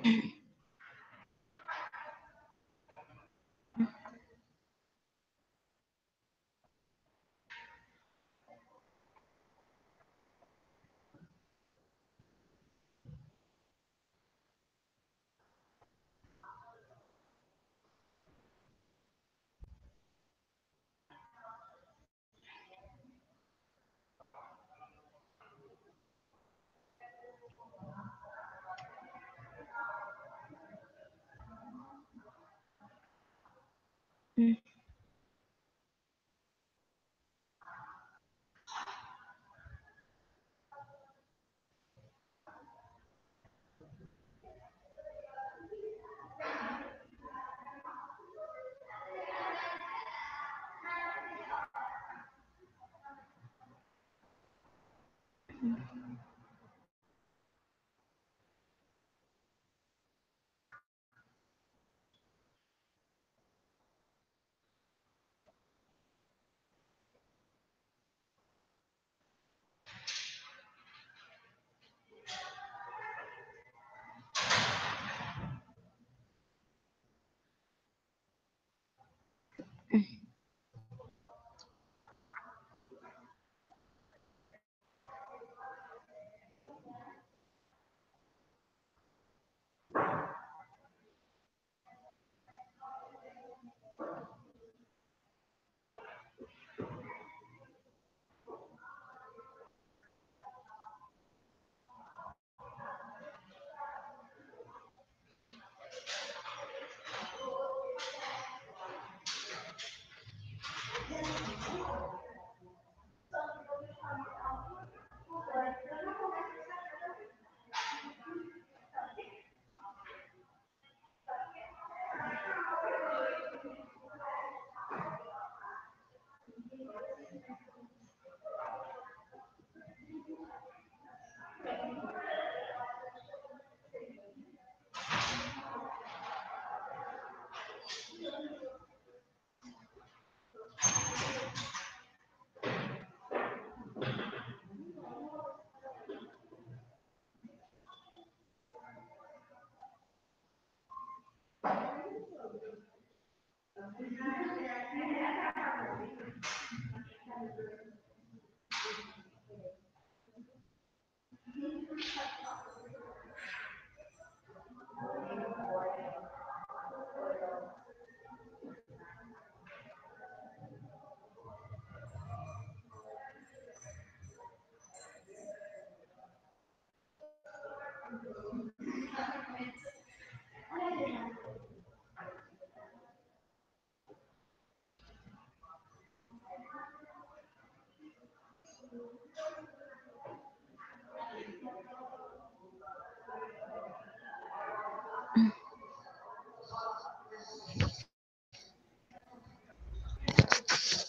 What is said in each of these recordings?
Mm.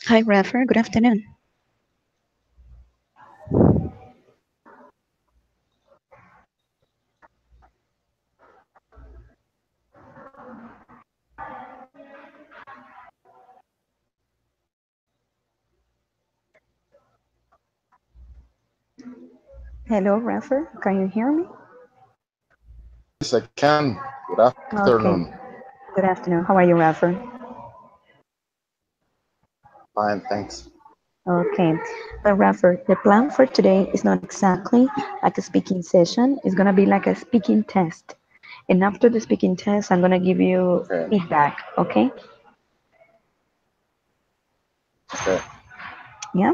Hi, Rafer. Good afternoon. Hello, Rafer. Can you hear me? Yes, I can. Good Okay. afternoon. Good afternoon. How are you, Rafer? Fine, thanks. Okay. But Rafer, the plan for today is not exactly like a speaking session. It's gonna be like a speaking test. And after the speaking test, I'm gonna give you Okay, feedback. Okay? okay, Yeah.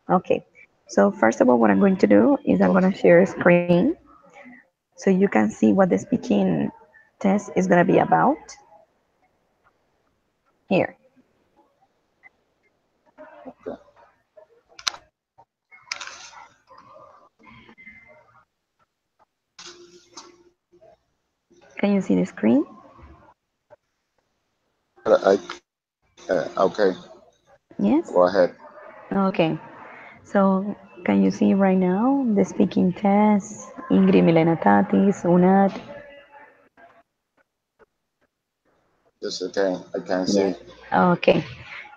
Okay. So first of all, what I'm going to do is I'm okay. gonna share a screen so you can see what the speaking test is gonna be about. Here. Okay. Can you see the screen? Okay, Yes. go ahead. Okay. So can you see right now the speaking test? Ingrid Milena Tatis, UNAT. Yes, okay, I can Yes. see. Okay.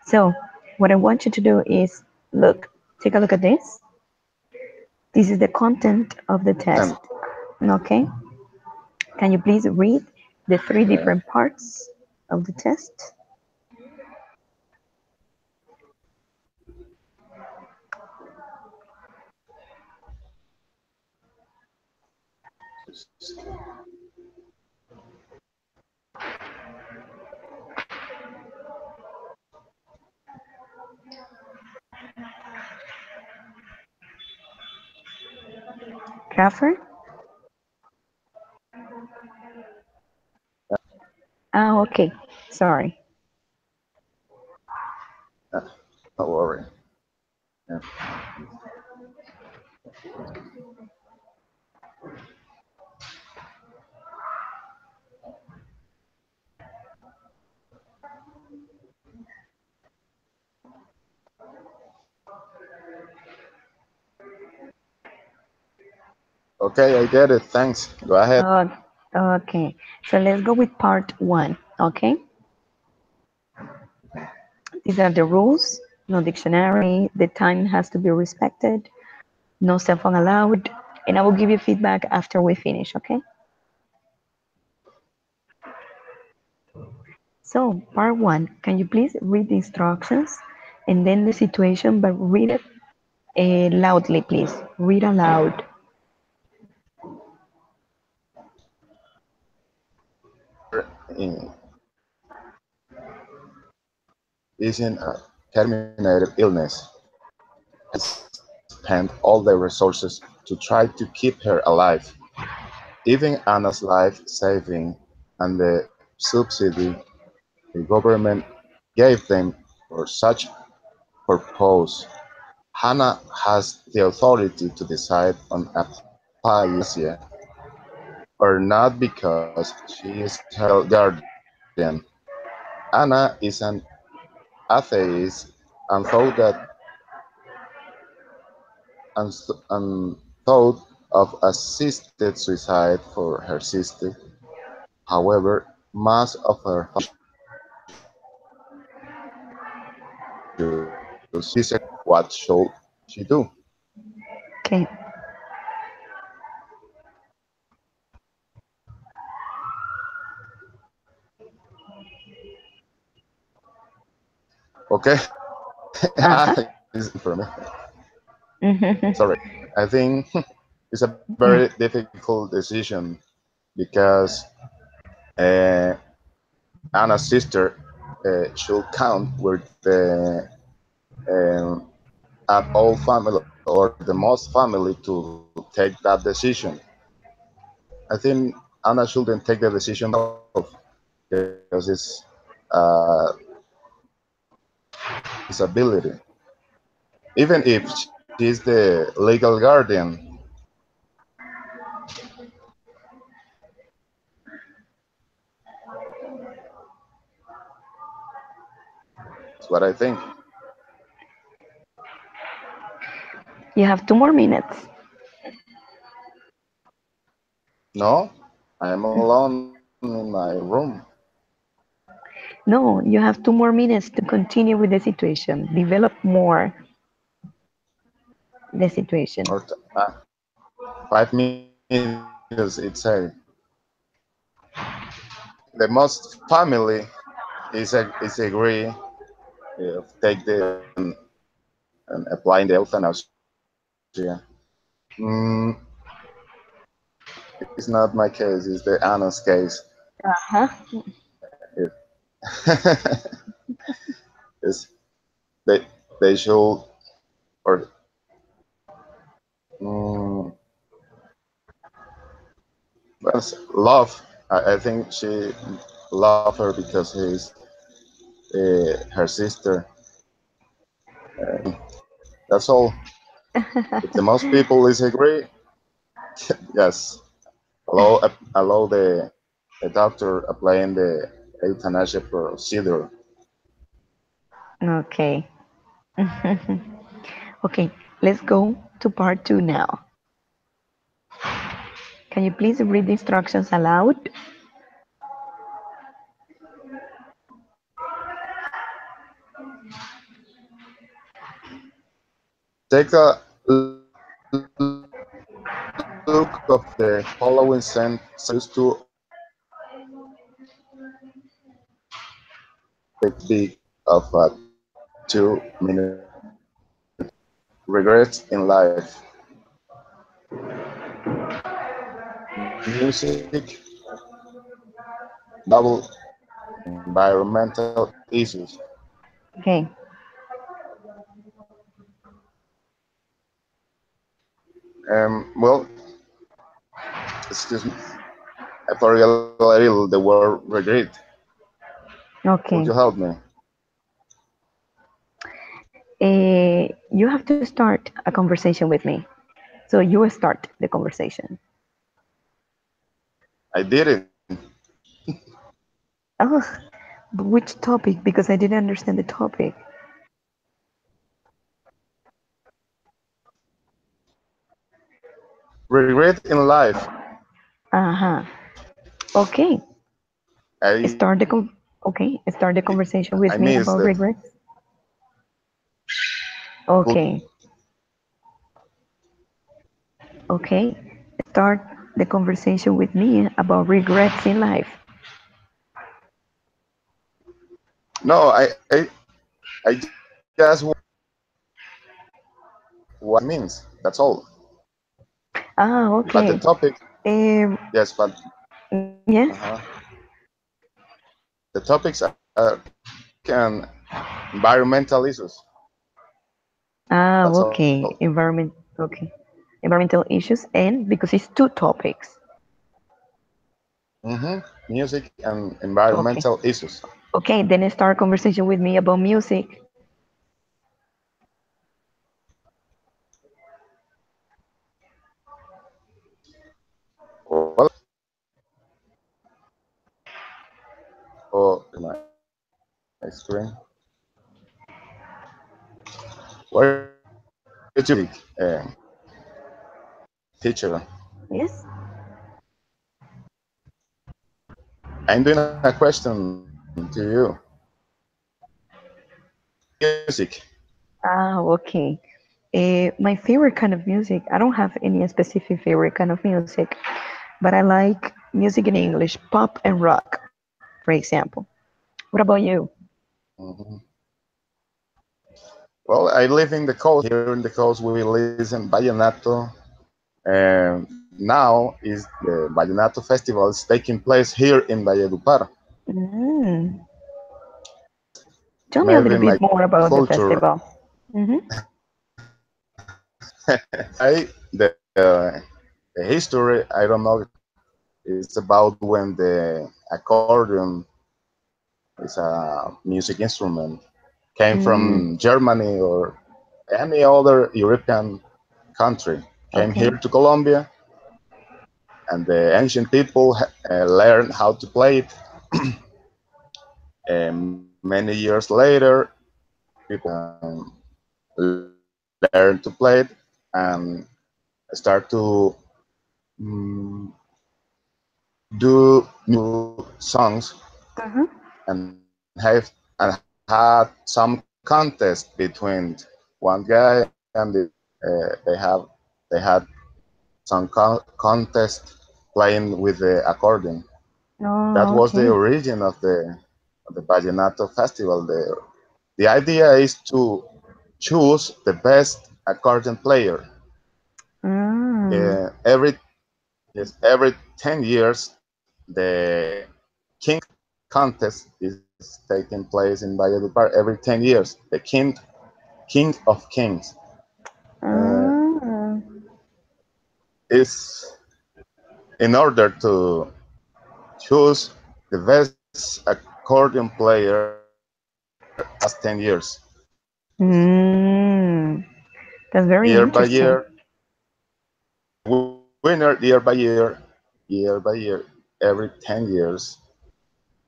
So what I want you to do is look, take a look at this. This is the content of the test. Content. Okay. Can you please read the three Okay. different parts of the test? Crawford? Ah, okay. Sorry. Don't worry. Yeah. Okay, I get it. Thanks. Go ahead. Okay. So let's go with part one. Okay. These are the rules. No dictionary. The time has to be respected. No cell phone allowed. And I will give you feedback after we finish. Okay. So part one. Can you please read the instructions and then the situation, but read it loudly, please. Read aloud. In, is in a terminated illness. Spent all their resources to try to keep her alive. Even Anna's life saving and the subsidy the government gave them for such purpose. Hannah has the authority to decide on euthanasia or not because she is her guardian. Anna is an atheist and thought of assisted suicide for her sister. However, most of her choose what should she do? Okay. Okay, Uh-huh. is for me. Mm-hmm. Sorry, I think it's a very Yeah. difficult decision because uh, Anna's sister should count with the um, at all family or the most family to take that decision. I think Anna shouldn't take the decision herself because it's uh, disability. Even if she's the legal guardian, that's what I think. You have 2 more minutes. No, I am alone in my room. No, you have 2 more minutes to continue with the situation. Develop more the situation. Or 5 minutes, it say. The most family is agree take the and applying the euthanasia. Mm, it's not my case. It's the Anna's case. Uh-huh. It's, they they should or mm, well, love. I think she love her because he's her sister. That's all. If the most people is agree, yes, allow the doctor applying the euthanasia procedure. Okay. Okay, let's go to part two now. Can you please read the instructions aloud? Take a look of the following sentences to big of a 2 minute regrets in life. Music, double environmental issues. Okay. Well, excuse me, I forgot a little the word regret. Could you Okay. help me? You have to start a conversation with me. So you start the conversation. I didn't. Oh, but which topic? Because I didn't understand the topic. Regret in life. Uh-huh. Okay. I Start the okay. Start the I conversation with missed me it. about regrets. Could Okay. Okay. Start the conversation with me about regrets in life. no, I just want what it means. That's all. Ah, But the okay. topic, Um, yes, but yes. uh the topics are music and environmental issues. Ah, That's all. okay. Environment. Okay. Environmental issues, and because it's two topics. Music and Okay. environmental issues. Okay. Then start conversation with me about music. Well, oh, my screen. Where is your music teacher? Yes. I'm doing a question to you. Music. Ah, okay. My favorite kind of music, I don't have any specific favorite kind of music, but I like music in English, pop and rock, for example. What about you? Mhm. Well, I live in the coast. Here in the coast, we listen vallenato. And now is the Vallenato Festival is taking place here in Valledupar. Mm. Tell me a Maybe little my bit more about the culture. festival. Hmm. The history, I don't know. It's about when the accordion is a music instrument came Mm. from Germany or any other European country, came here Okay. to Colombia, and the ancient people learned how to play it. And many years later, people learn to play it and start to mm, do new songs Uh-huh. and had some contest between one guy and the they had some contest playing with the accordion. That Oh, was the okay. origin of the Vallenato Festival. The idea is to choose the best accordion player. Mm. Every yes, every 10 years, the King contest is taking place in Valledupar every 10 years. The King of Kings uh, Ah. is in order to choose the best accordion player last 10 years. Mm. That's very Year by interesting. year, the winner year by year, every 10 years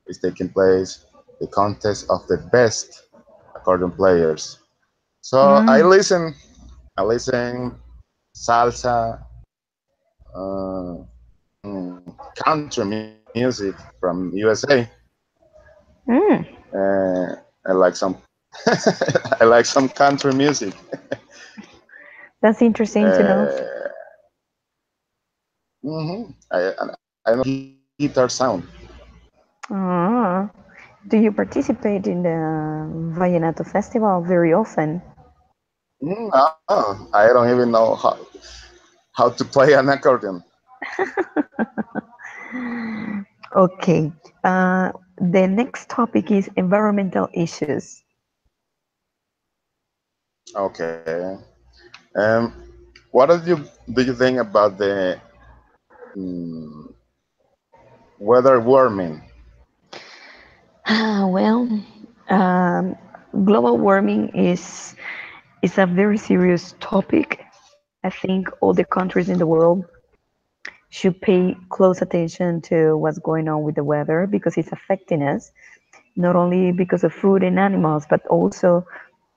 is taking place the contest of the best accordion players. So Mm. I listen salsa, uh, country music from USA. Mm. I like some I like some country music. That's interesting to know. Uh, I know guitar sound. Ah. Do you participate in the Vallenato Festival very often? No, I don't even know how to play an accordion. Okay. The next topic is environmental issues. Okay. Um, what do you think about the mm, weather warming? Well, um, global warming is a very serious topic. I think all the countries in the world should pay close attention to what's going on with the weather because it's affecting us, not only because of food and animals, but also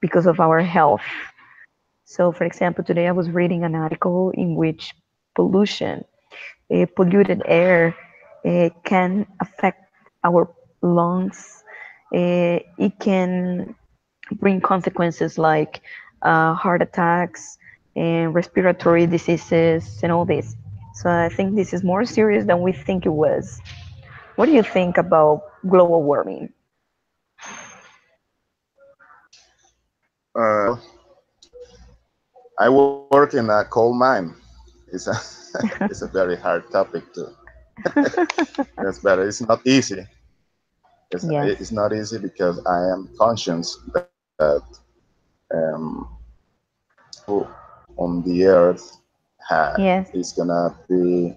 because of our health. So, for example, today I was reading an article in which pollution, polluted air, can affect our lungs. It can bring consequences like heart attacks and respiratory diseases and all this. So I think this is more serious than we think it was. What do you think about global warming? Well, I work in a coal mine. It's a it's a very hard topic to. Yes, but it's not easy. Yes. It's not easy because I am conscious that um, on the earth Yes. is gonna be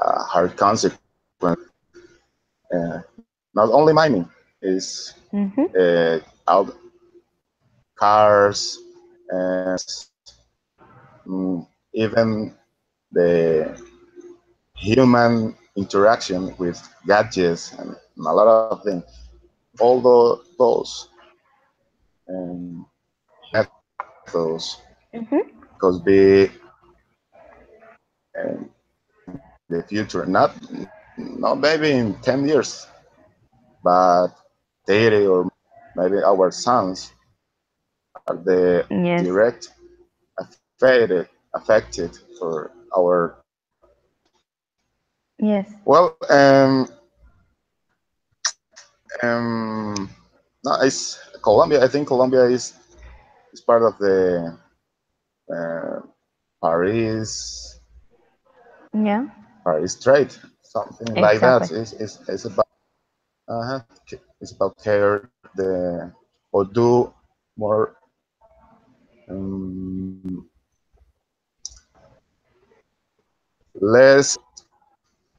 a hard consequence. Uh, Not only mining is Mm-hmm. out cars and even the human interaction with gadgets and a lot of things. All those um, methods Mm-hmm. could be in the future. Not maybe in 10 years, but 30 or maybe our sons are the Yes. direct affected for our. Yes. Well, no, it's Colombia. I think Colombia is part of the uh, Paris Yeah. Paris trade, something like Exactly. that. Is about it's about care the or do more um, less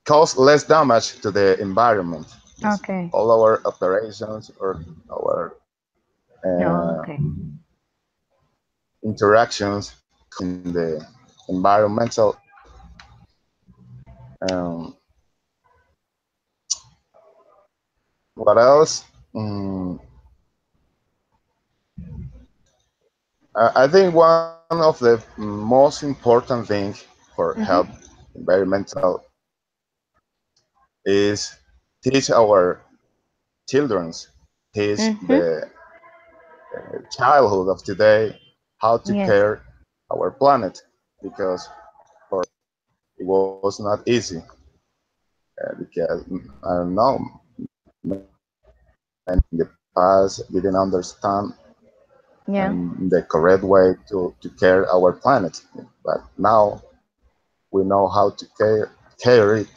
cause less damage to the environment. Yes. Okay. All our operations or our No. uh, Okay. interactions in the environmental. Um, what else? Mm, I think one of the most important things for help Mm-hmm. environmental is teach our childrens, teach Mm-hmm. the childhood of today how to Yes. care our planet because for it was not easy because I don't know and in the past didn't understand Yeah. the correct way to care our planet, but now we know how to care it,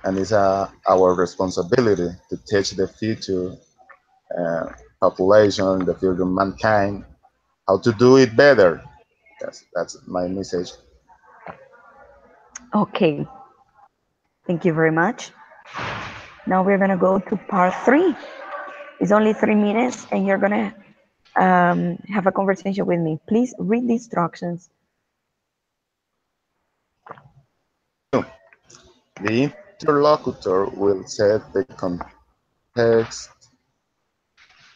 and it's our responsibility to teach the future uh, population, the future mankind, how to do it better. That's my message. Okay. Thank you very much. Now we're gonna go to part three. It's only 3 minutes, and you're gonna have a conversation with me. Please read the instructions. The interlocutor will set the context,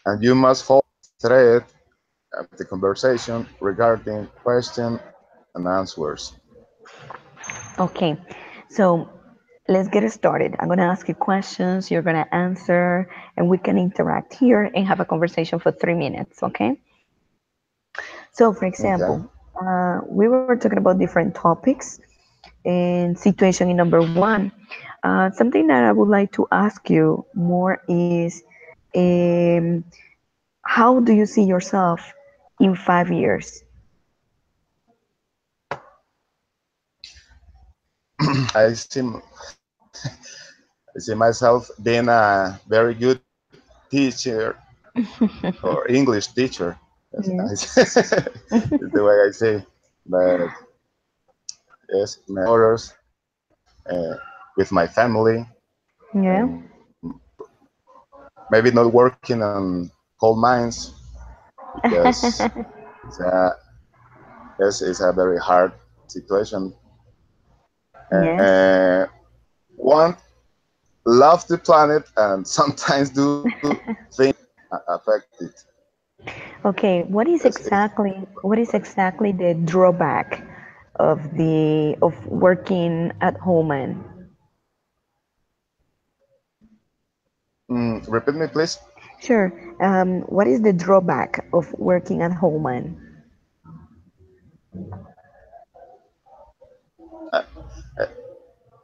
and you must follow the thread of the conversation regarding questions and answers. Okay, so let's get started. I'm gonna ask you questions, you're gonna answer, and we can interact here and have a conversation for 3 minutes, okay? So, for Okay. example, we were talking about different topics, and situation in number one. Something that I would like to ask you more is, um, how do you see yourself in 5 years? I see, I see myself being a very good teacher or English teacher. Yes. Is the way I say. But yes, my orders with my family, Yeah. and maybe not working on coal mines because it's a, yes, it's a very hard situation. Yes. Want love the planet and sometimes do things affect it. Okay, Yes, what is exactly the drawback of working at home? And repeat me, please. sure, what is the drawback of working at home? And I, I,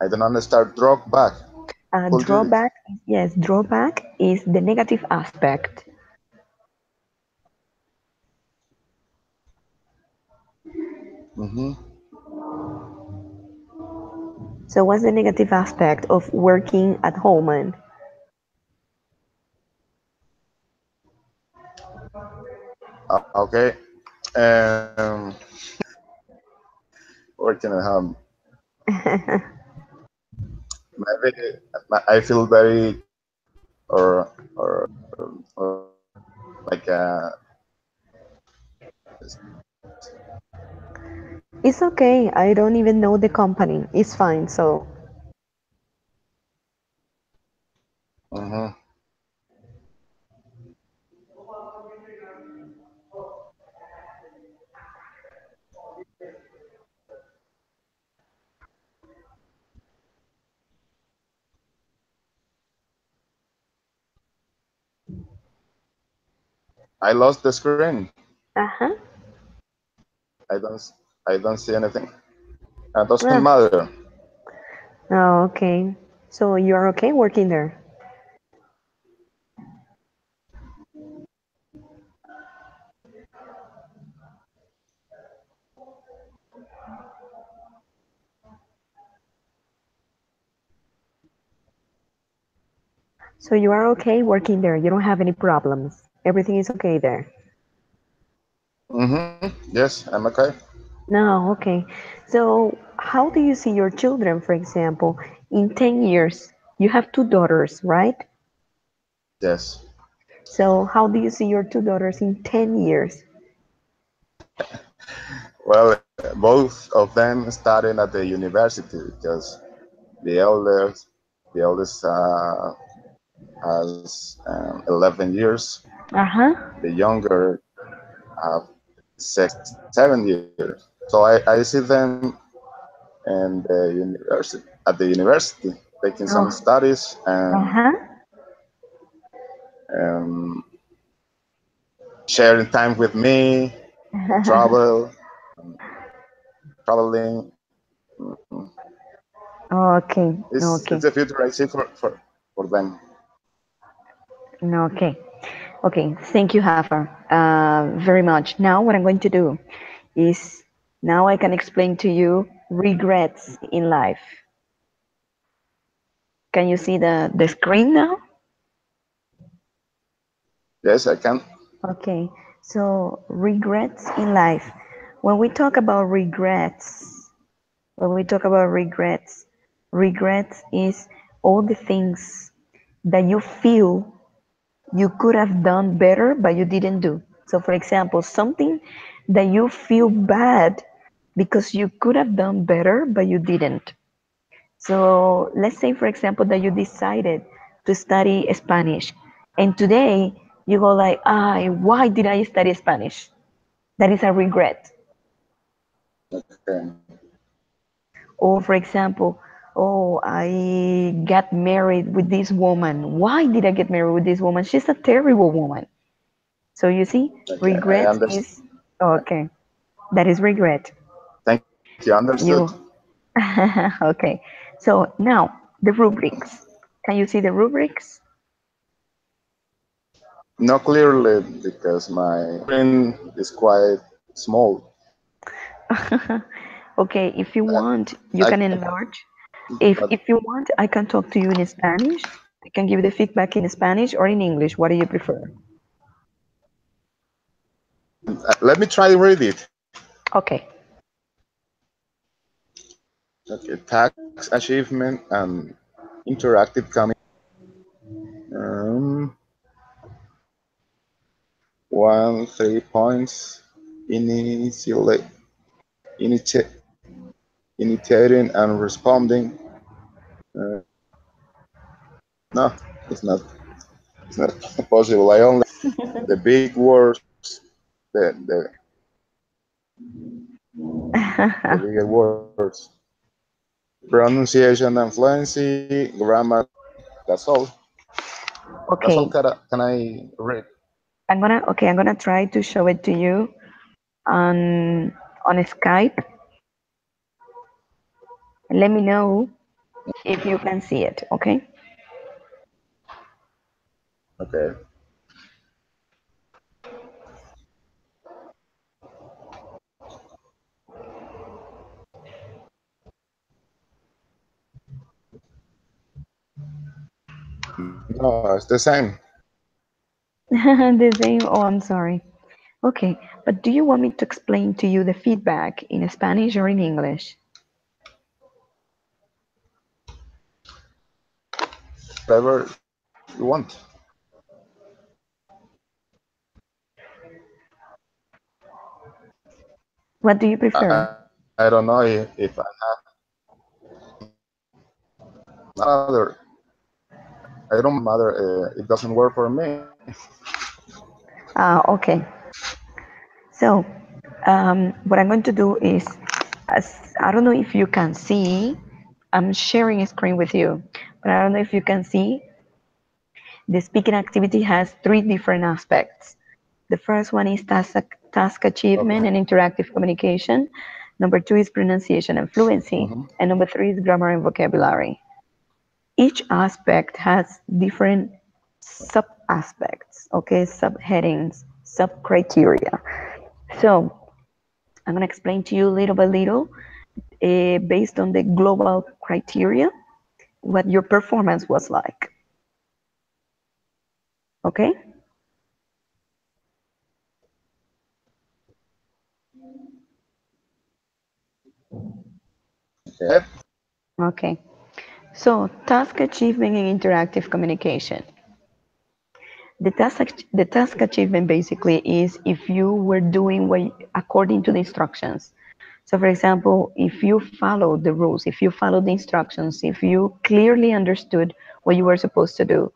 I don't understand. Drop back. Could you? drawback, yes, drawback is the negative aspect. Mm-hmm. So what's the negative aspect of working at home? And Okay. Um, working at home. Maybe I feel very or like It's okay. I don't even know the company. It's fine. So mhm. I lost the screen. uh-huh. I don't I don't see anything. Doesn't Ah, matter. oh, okay. So you're okay working there. So you are okay working there. You don't have any problems. Everything is okay there. Mm-hmm. Yes, I'm okay. No, okay. So how do you see your children, for example, in 10 years? You have two daughters, right? Yes. So how do you see your two daughters in 10 years? Well, both of them studying at the university because the eldest, the eldest has 11 years. Uh-huh. The younger have 7 years. So I see them in the university at the university taking some Oh, studies and uh-huh. um, sharing time with me, travel, um, traveling. Mm, Okay, it's okay, the future I see for them. okay. Okay, thank you, Hafer, very much. Now, what I'm going to do is now I can explain to you regrets in life. Can you see the screen now? Yes, I can. Okay, so regrets in life. When we talk about regrets, when we talk about regrets is all the things that you feel you could have done better, but you didn't do. So, for example, something that you feel bad because you could have done better, but you didn't. So, let's say, for example, that you decided to study Spanish, and today you go like, "Ah, why did I study Spanish?" That is a regret. Okay. Or, for example, oh, I got married with this woman. Why did I get married with this woman? She's a terrible woman. So you see, Okay, I regret understand. is okay. That is regret. Thank you. Understood. You okay. So now, The rubrics. Can you see the rubrics? Not clearly because my screen is quite small. Okay, if you I, want, you I can enlarge. If but you want, I can talk to you in Spanish. I can give you the feedback in Spanish or in English. What do you prefer? let me try to read it. Okay. Okay, tax achievement and interactive coming. Um, 3 points. Initially, initi- initiating and responding. Uh, no, it's not. It's not possible. I only the big words, the bigger words, pronunciation and fluency, grammar. That's all. That's all. Okay. Can I read? I'm gonna try to show it to you on Skype. Let me know if you can see it, okay? Okay. No, it's the same. The same. Oh, I'm sorry. Okay, but do you want me to explain to you the feedback in Spanish or in English? Whatever you want. What do you I prefer? don't know if I have another. I don't matter. It doesn't work for me. Okay. So, what I'm going to do is, as I don't know if you can see, I'm sharing a screen with you, but I don't know if you can see, the speaking activity has three different aspects. The first one is task achievement Okay. and interactive communication. Number two is pronunciation and fluency. Mm-hmm. And number three is grammar and vocabulary. Each aspect has different sub aspects, okay, subheadings, sub criteria. So I'm going to explain to you little by little, based on the global criteria, what your performance was like. Okay? Okay. Okay. So, task achievement and interactive communication. The task achievement basically is if you were doing what according to the instructions. So, for example, if you follow the rules, if you follow the instructions, if you clearly understood what you were supposed to do,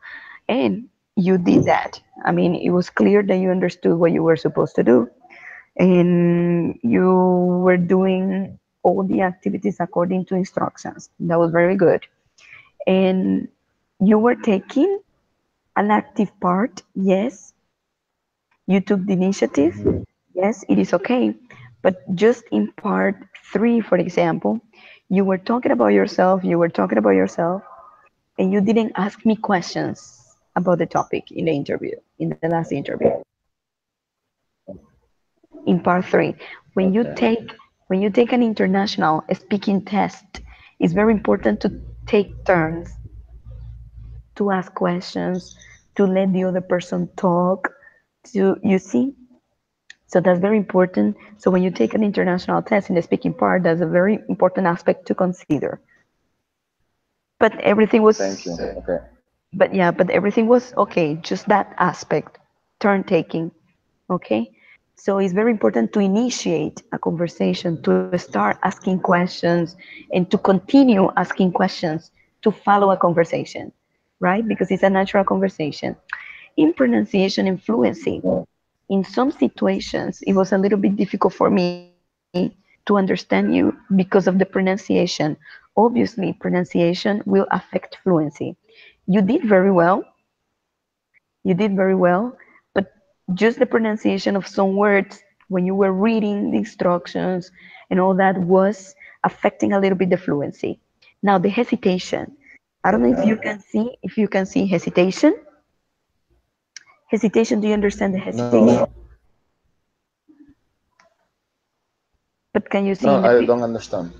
and you did that, I mean, it was clear that you understood what you were supposed to do, and you were doing all the activities according to instructions. That was very good. And you were taking an active part, yes, you took the initiative. Mm-hmm. Yes, it is okay. But just in part three, for example, you were talking about yourself, and you didn't ask me questions about the topic in the interview, in the last interview. In part three, when you Okay. take when you take an international speaking test, it's very important to take turns, to ask questions, to let the other person talk, to you see. So that's very important. So when you take an international test in the speaking part, that's a very important aspect to consider. But everything Thank you. was, Okay. but everything was okay. Just that aspect, turn taking, okay. So it's very important to initiate a conversation, to start asking questions, and to continue asking questions to follow a conversation, right? Because it's a natural conversation. In pronunciation and fluency, in some situations, it was a little bit difficult for me to understand you because of the pronunciation. Obviously, pronunciation will affect fluency. You did very well. You did very well, but just the pronunciation of some words when you were reading the instructions and all that was affecting a little bit the fluency. Now, the hesitation. I don't know Okay. if you can see hesitation. Hesitation, do you understand the hesitation? No, But can you see no, in the I pic? don't understand.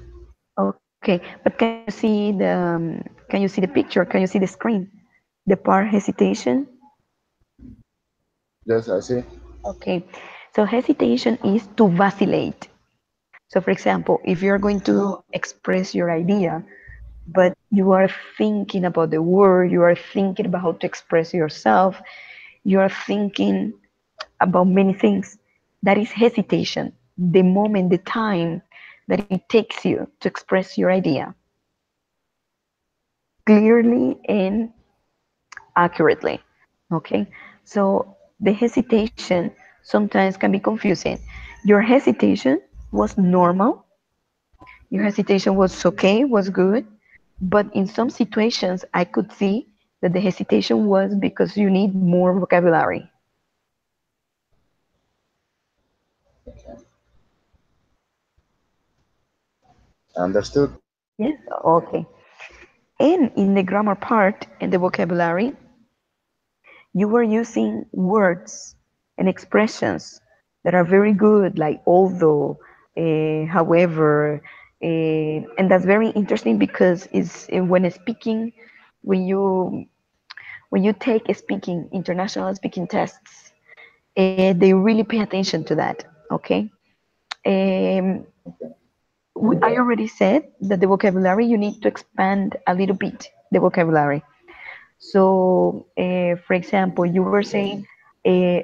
Okay, but can you see can you see the picture? Can you see the screen? The part hesitation? Yes, I see. Okay, so hesitation is to vacillate. So, for example, if you're going to express your idea, but you are thinking about the word, you are thinking about how to express yourself, you are thinking about many things, that is hesitation. The moment, the time that it takes you to express your idea clearly and accurately. Okay, so the hesitation sometimes can be confusing. Your hesitation was normal, your hesitation was okay, was good, but in some situations I could see that the hesitation was because you need more vocabulary. Understood. Yes, okay. And in the grammar part and the vocabulary, you were using words and expressions that are very good, like although, however, and that's very interesting because it's when speaking, when you when you take speaking international speaking tests, they really pay attention to that. Okay, um, I already said that the vocabulary you need to expand a little bit the vocabulary. So, for example, you were saying,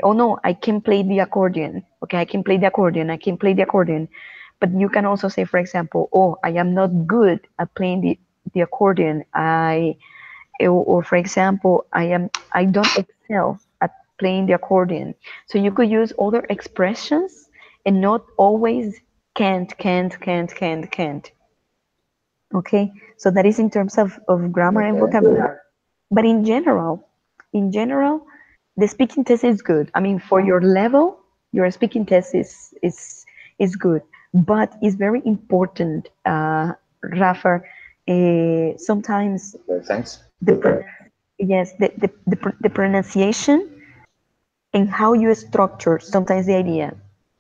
"Oh no, I can play the accordion." Okay, I can play the accordion. I can play the accordion. But you can also say, for example, "Oh, I am not good at playing the accordion. Or for example, I don't excel at playing the accordion." So you could use other expressions and not always can't. Okay, so that is in terms of grammar and Okay. vocabulary. But in general, the speaking test is good. I mean, for your level, your speaking test is good. But it's very important, Rafa. Sometimes Okay, thanks. the yes, the pronunciation and how you structure sometimes the idea,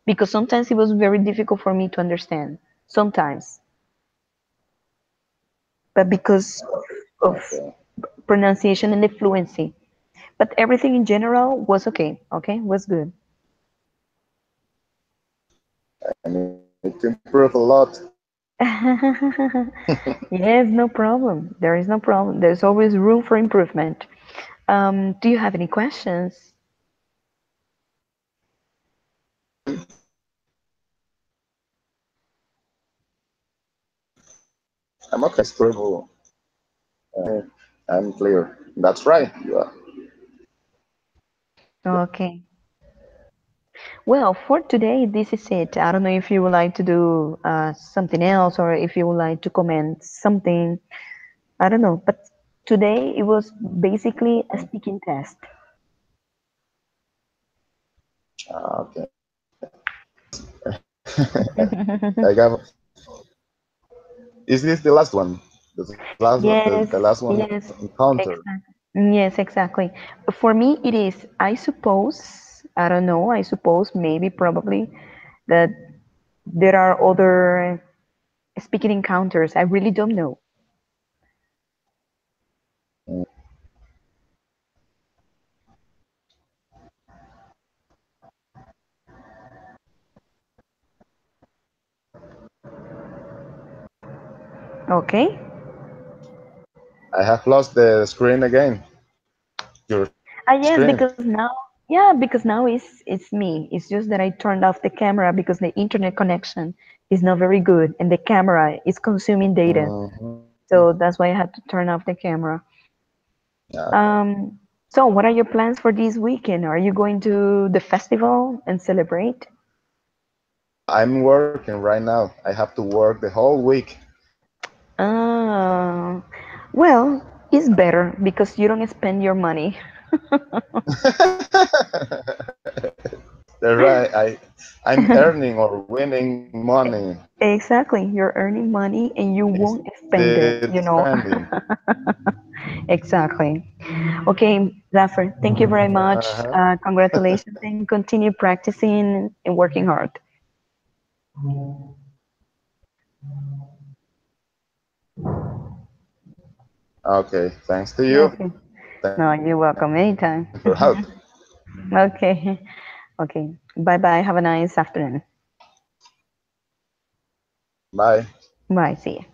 because sometimes it was very difficult for me to understand. Sometimes, but because of Okay. pronunciation and the fluency. But everything in general was okay. Okay, was good. I need to improve a lot. Yes, no problem. There is no problem. There's always room for improvement. Do you have any questions? I'm okay. It's pretty, I'm clear. That's right. You are. Okay. Well, for today, this is it. I don't know if you would like to do something else or if you would like to comment something. I don't know. But today it was basically a speaking test. Okay. I got. Is this the last one? Yes, The last one yes, encounter. exactly. Yes, exactly. For me, it is. I suppose, I don't know, I suppose, maybe, probably, that there are other speaking encounters. I really don't know. Okay. I have lost the screen again. Your screen. Yes, because now, yeah, because now it's me. It's just that I turned off the camera because the internet connection is not very good and the camera is consuming data. Mhm. So that's why I had to turn off the camera. Okay. Um, so what are your plans for this weekend? Are you going to the festival and celebrate? I'm working right now. I have to work the whole week. Uh, well, it's better because you don't spend your money. That's right. I'm earning or winning money Exactly, you're earning money and you won't spend instead it, spending. Exactly. Okay, Zafar, thank you very much. Uh-huh. Congratulations and continue practicing and working hard. Okay, thanks to you. Okay. Thanks No, you're for welcome help. anytime. Okay. Okay. Bye bye. Have a nice afternoon. Bye. Bye. See you.